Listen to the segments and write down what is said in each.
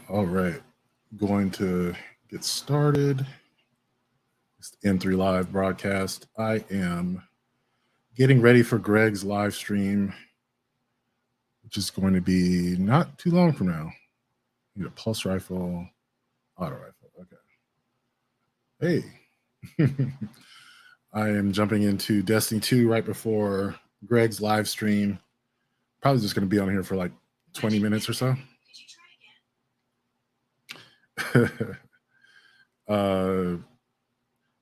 All right, going to get started. It's the N3 Live broadcast. I am getting ready for Greg's live stream, which is going to be not too long from now. Need a pulse rifle, auto rifle. Okay. Hey. I am jumping into Destiny 2 right before Greg's live stream. Probably just going to be on here for like 20 minutes or so.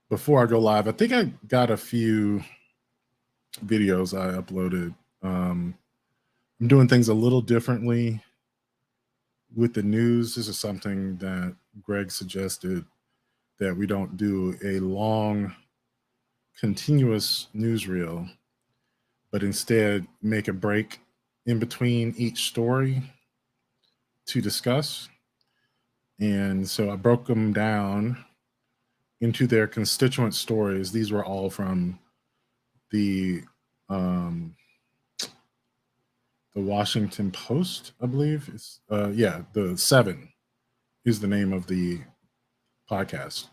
Before I go live, I think I got a few videos I uploaded. I'm doing things a little differently with the news. This is something that Greg suggested, that we don't do a long, continuous newsreel, but instead make a break in between each story to discuss. And so I broke them down into their constituent stories. These were all from the Washington Post, I believe. It's the 7 is the name of the podcast.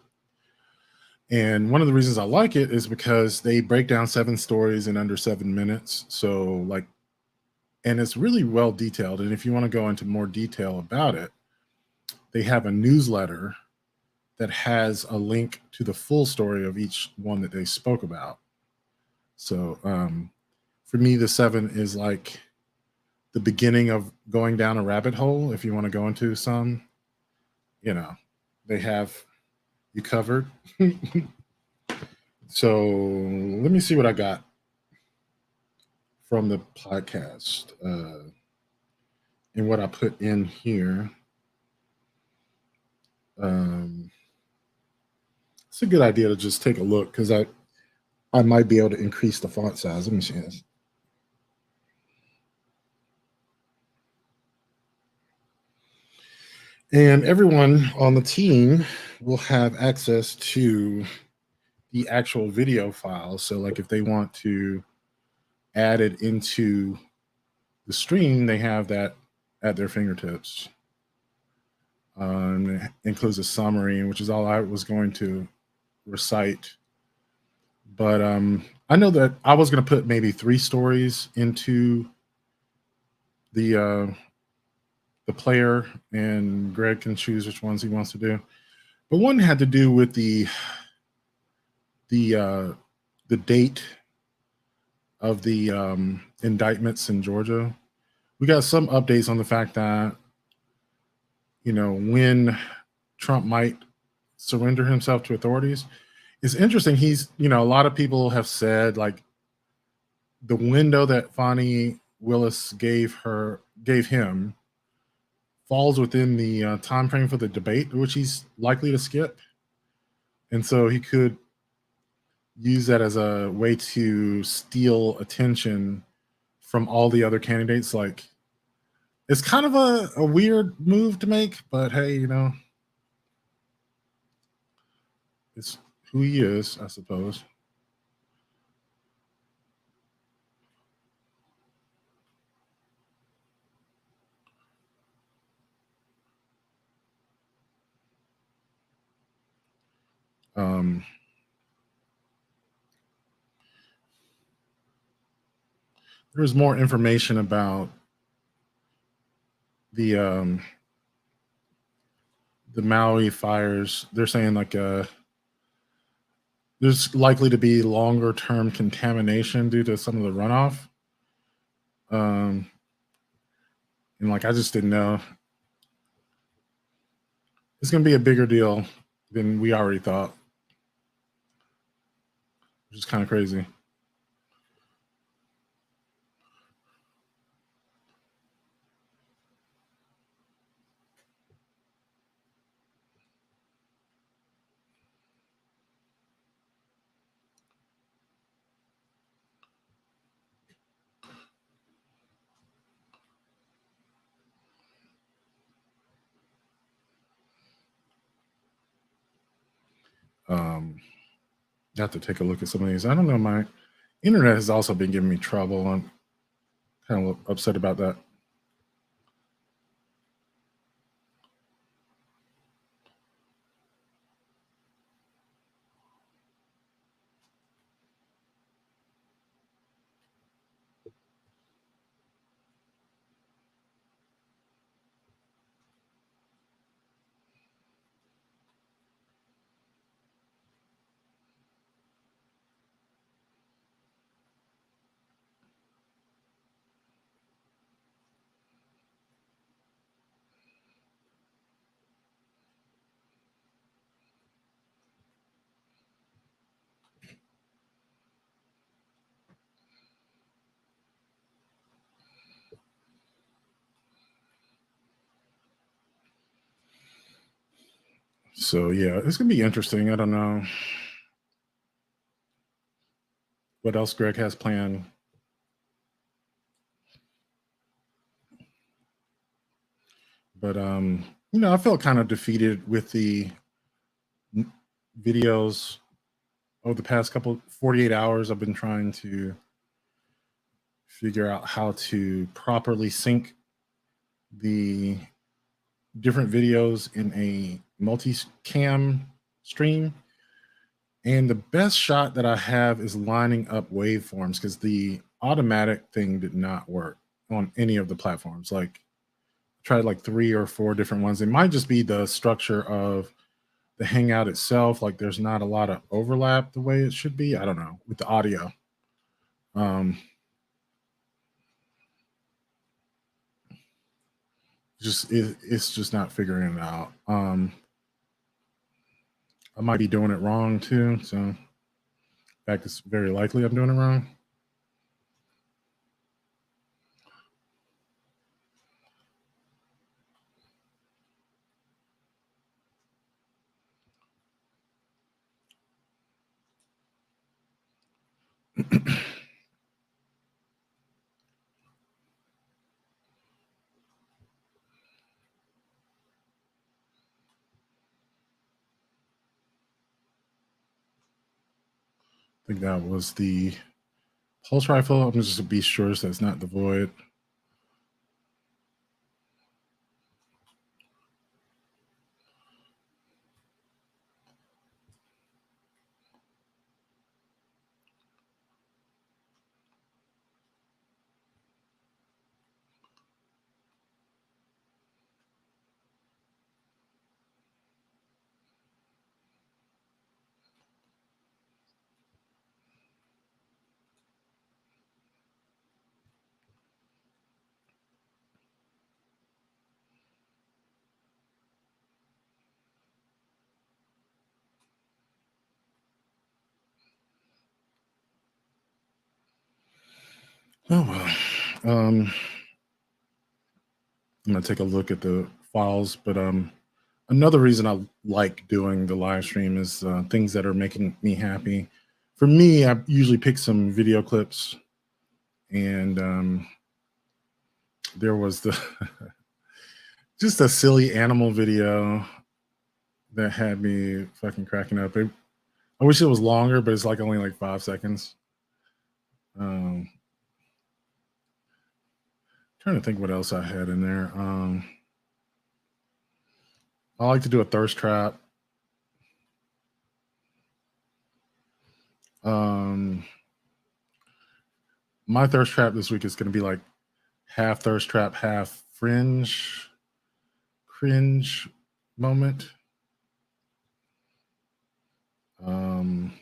And one of the reasons I like it is because they break down 7 stories in under 7 minutes. So and it's really well detailed. And if you want to go into more detail about it, they have a newsletter that has a link to the full story of each one that they spoke about. So for me, the 7 is like the beginning of going down a rabbit hole. If you want to go into some, they have you covered. So let me see what I got from the podcast and what I put in here. It's a good idea to just take a look, because I might be able to increase the font size. Let me see this. And everyone on the team will have access to the actual video file. So like if they want to add it into the stream, they have that at their fingertips. It includes a summary, which is all I was going to recite. But I know that I was going to put maybe 3 stories into the player, and Greg can choose which ones he wants to do. But one had to do with the date of the indictments in Georgia. We got some updates on the fact that, when Trump might surrender himself to authorities. It's interesting. He's, a lot of people have said like the window that Fani Willis gave him falls within the time frame for the debate, which he's likely to skip. And so he could use that as a way to steal attention from all the other candidates. Like, it's kind of a weird move to make, but hey, it's who he is, I suppose. There's more information about the Maui fires. They're saying like there's likely to be longer term contamination due to some of the runoff. And like I just didn't know. It's going to be a bigger deal than we already thought, which is kind of crazy. You have to take a look at some of these. I don't know. My internet has also been giving me trouble. I'm kind of upset about that. So yeah, it's gonna be interesting. I don't know what else Greg has planned. But I felt kind of defeated with the videos over the past couple 48 hours. I've been trying to figure out how to properly sync the different videos in a multi-cam stream. And the best shot that I have is lining up waveforms because the automatic thing did not work on any of the platforms. Like tried like 3 or 4 different ones. It might just be the structure of the Hangout itself. Like there's not a lot of overlap the way it should be. I don't know with the audio. Um, it's just not figuring it out. I might be doing it wrong too. So in fact, it's very likely I'm doing it wrong. I think that was the pulse rifle. I'm just to be sure so that's not the void. Oh well. I'm gonna take a look at the files, but another reason I like doing the live stream is things that are making me happy. For me, I usually pick some video clips, and there was the just a silly animal video that had me fucking cracking up. I wish it was longer, but it's like only like 5 seconds. Um, Trying to think what else I had in there. I like to do a thirst trap. Um, my thirst trap this week is going to be like half thirst trap, half cringe moment. Um,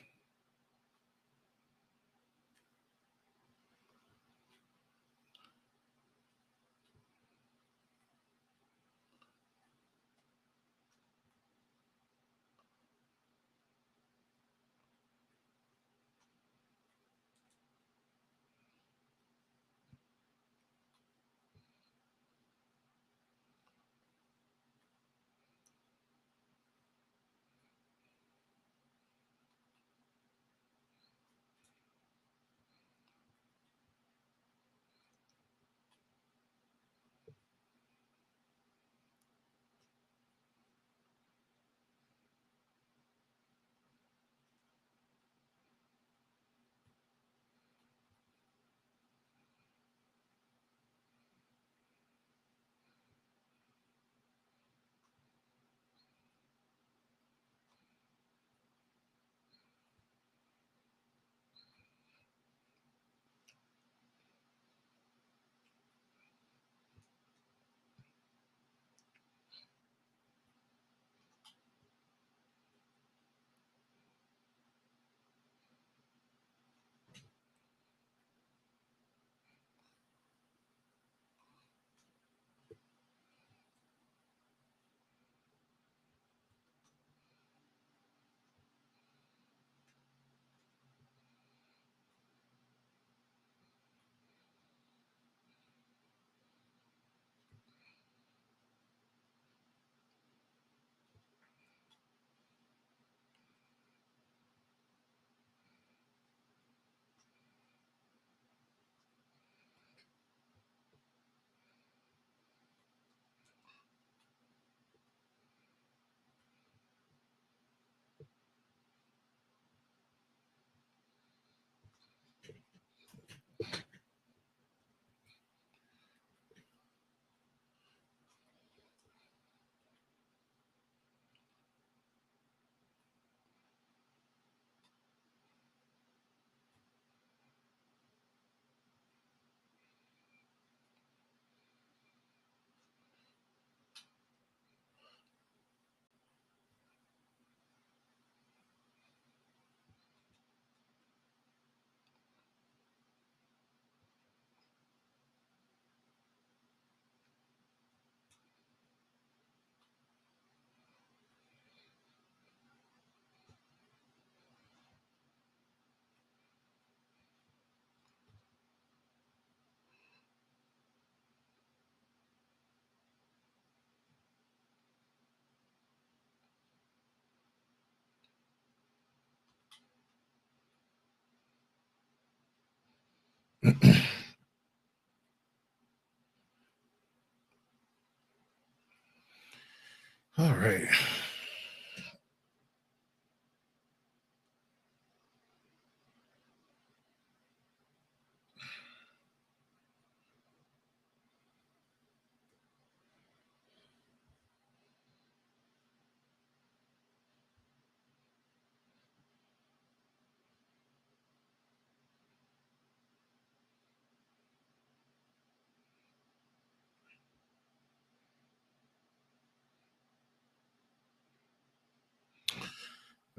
All right.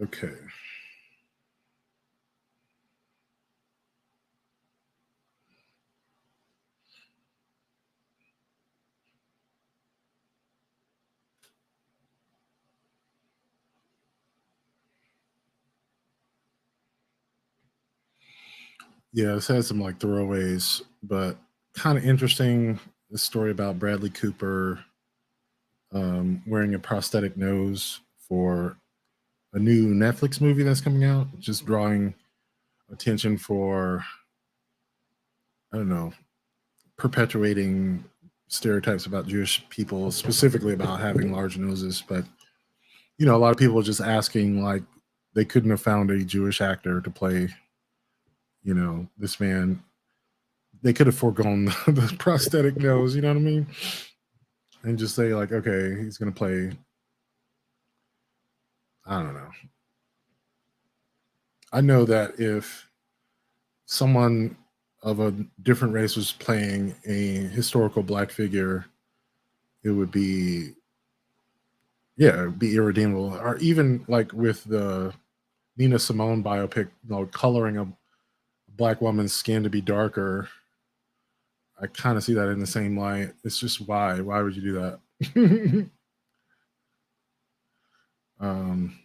Okay. Yeah, this has some like throwaways, but kind of interesting. The story about Bradley Cooper wearing a prosthetic nose for a new Netflix movie that's coming out, just drawing attention for, I don't know, perpetuating stereotypes about Jewish people, specifically about having large noses. But, a lot of people are just asking, like, they couldn't have found a Jewish actor to play, this man. They could have foregone the prosthetic nose, you know what I mean? And just say, like, okay, he's going to play, I don't know. I know that if someone of a different race was playing a historical black figure, it would be, yeah, it'd be irredeemable. Or even like with the Nina Simone biopic, coloring a black woman's skin to be darker. I kind of see that in the same light. It's just why? Why would you do that? um,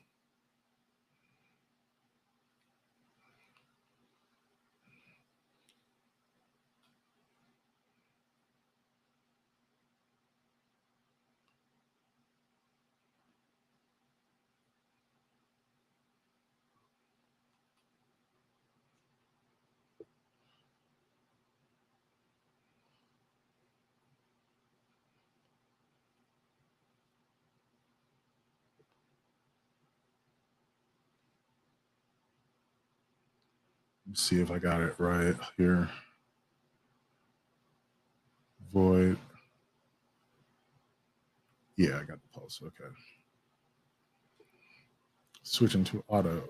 let's see if I got it right here. Void. Yeah, I got the pulse. Okay. Switching to auto.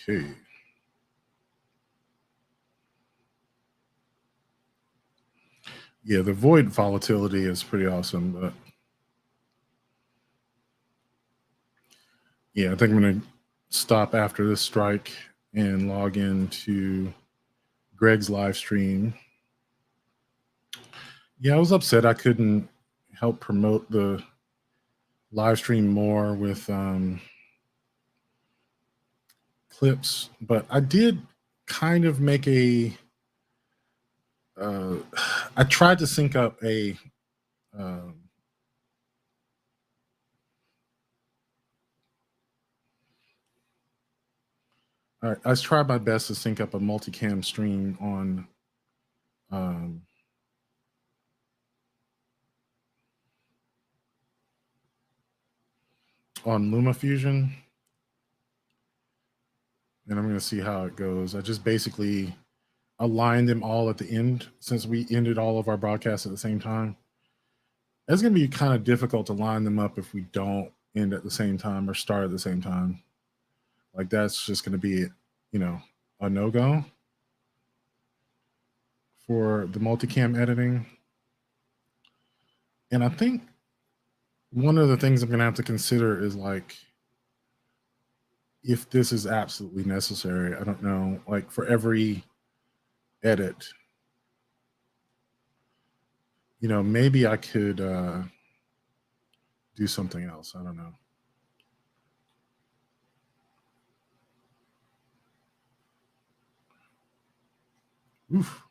Okay. Yeah, the void volatility is pretty awesome. But yeah, I think I'm going to stop after this strike and log into Greg's live stream. Yeah, I was upset I couldn't help promote the live stream more with clips, but I did kind of make a. Uh, I tried to sync up a. Um, I tried my best to sync up a multicam stream um, on LumaFusion, and I'm going to see how it goes. I just basically aligned them all at the end since we ended all of our broadcasts at the same time. It's going to be kind of difficult to line them up if we don't end at the same time or start at the same time. Like that's just going to be, a no go for the multicam editing. And I think one of the things I'm going to have to consider is like if this is absolutely necessary. I don't know. Like for every edit, maybe I could do something else. I don't know. Oof.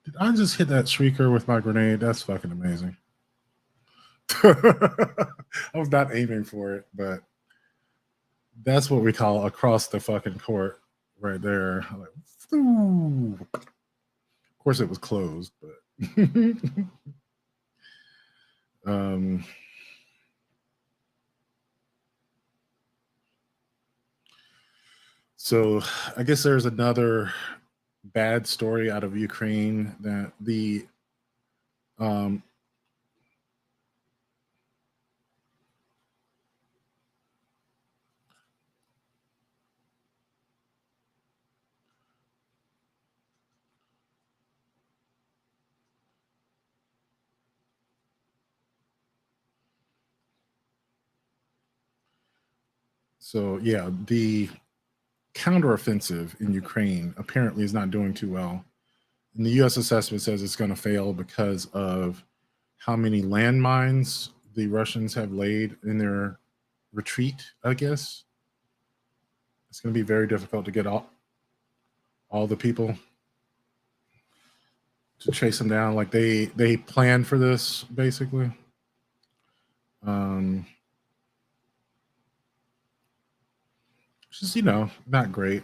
Did I just hit that shrieker with my grenade? That's fucking amazing. I was not aiming for it, but that's what we call across the fucking court right there. Like, of course, it was closed, but um, so I guess there's another bad story out of Ukraine that um, so yeah, the counteroffensive in Ukraine apparently is not doing too well. And the U.S. assessment says it's going to fail because of how many landmines the Russians have laid in their retreat. I guess it's going to be very difficult to get all the people to chase them down. Like they planned for this basically. Um, just not great.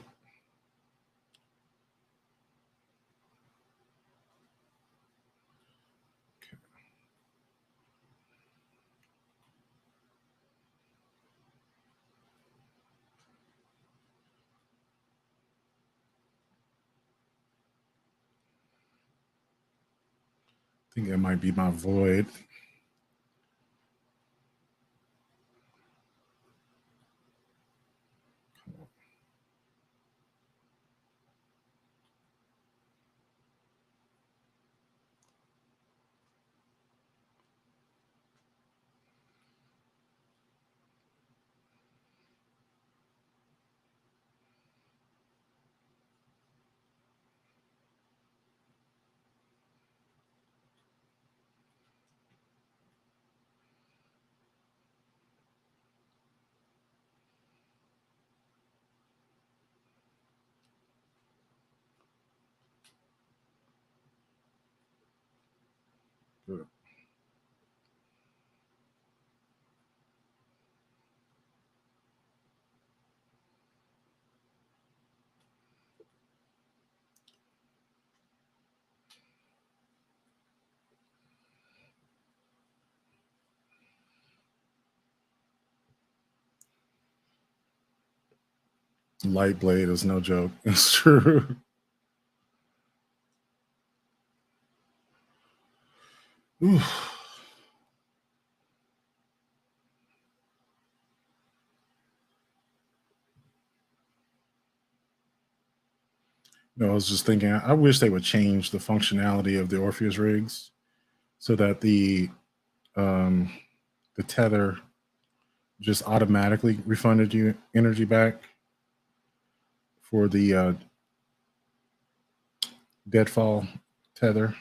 I think that might be my void. Light blade is no joke. It's true. Oof. No, I was just thinking. I wish they would change the functionality of the Orpheus rigs so that um, the tether just automatically refunded you energy back for the deadfall tether.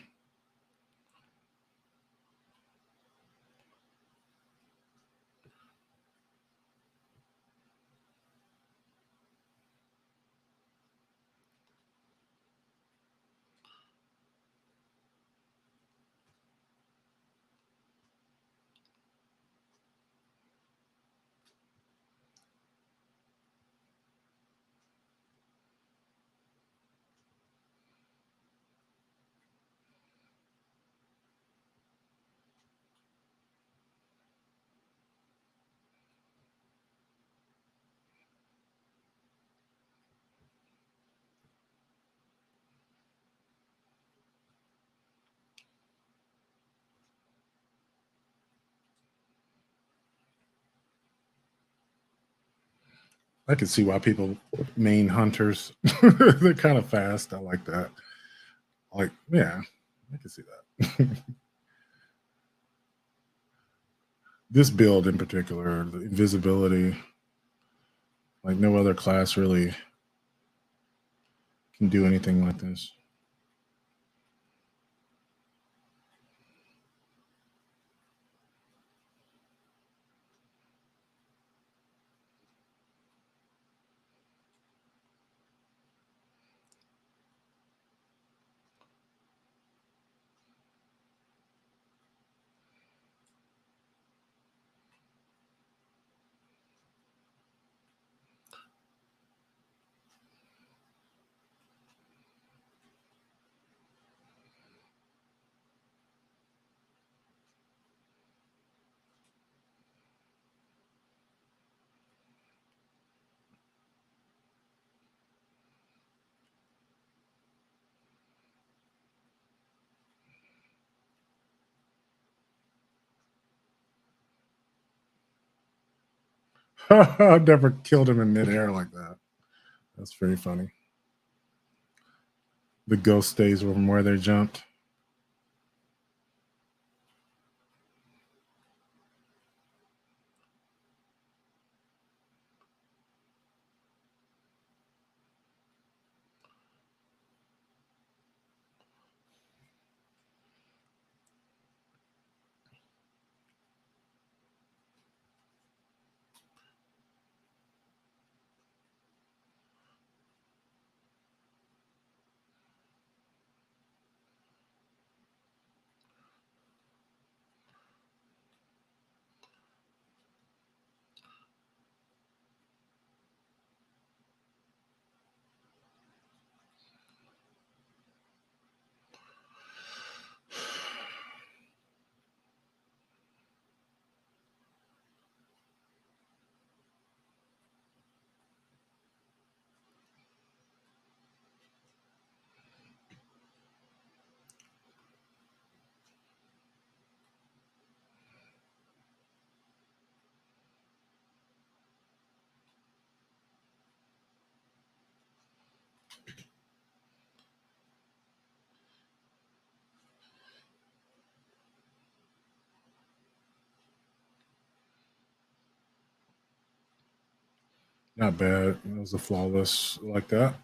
I can see why people main hunters. They're kind of fast. I like that. Like, yeah, I can see that. This build in particular, the invisibility, like no other class really can do anything like this. I've never killed him in midair like that. That's very funny. The ghost stays from where they jumped. Not bad. It was a flawless like that.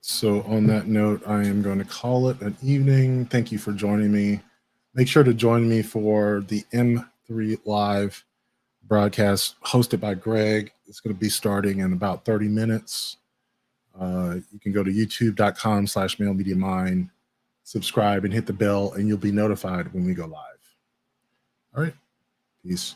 So on that note, I am going to call it an evening. Thank you for joining me. Make sure to join me for the M3 Live broadcast hosted by Greg. It's going to be starting in about 30 minutes. You can go to youtube.com/MailMediaMind, subscribe and hit the bell, and you'll be notified when we go live. All right. Peace.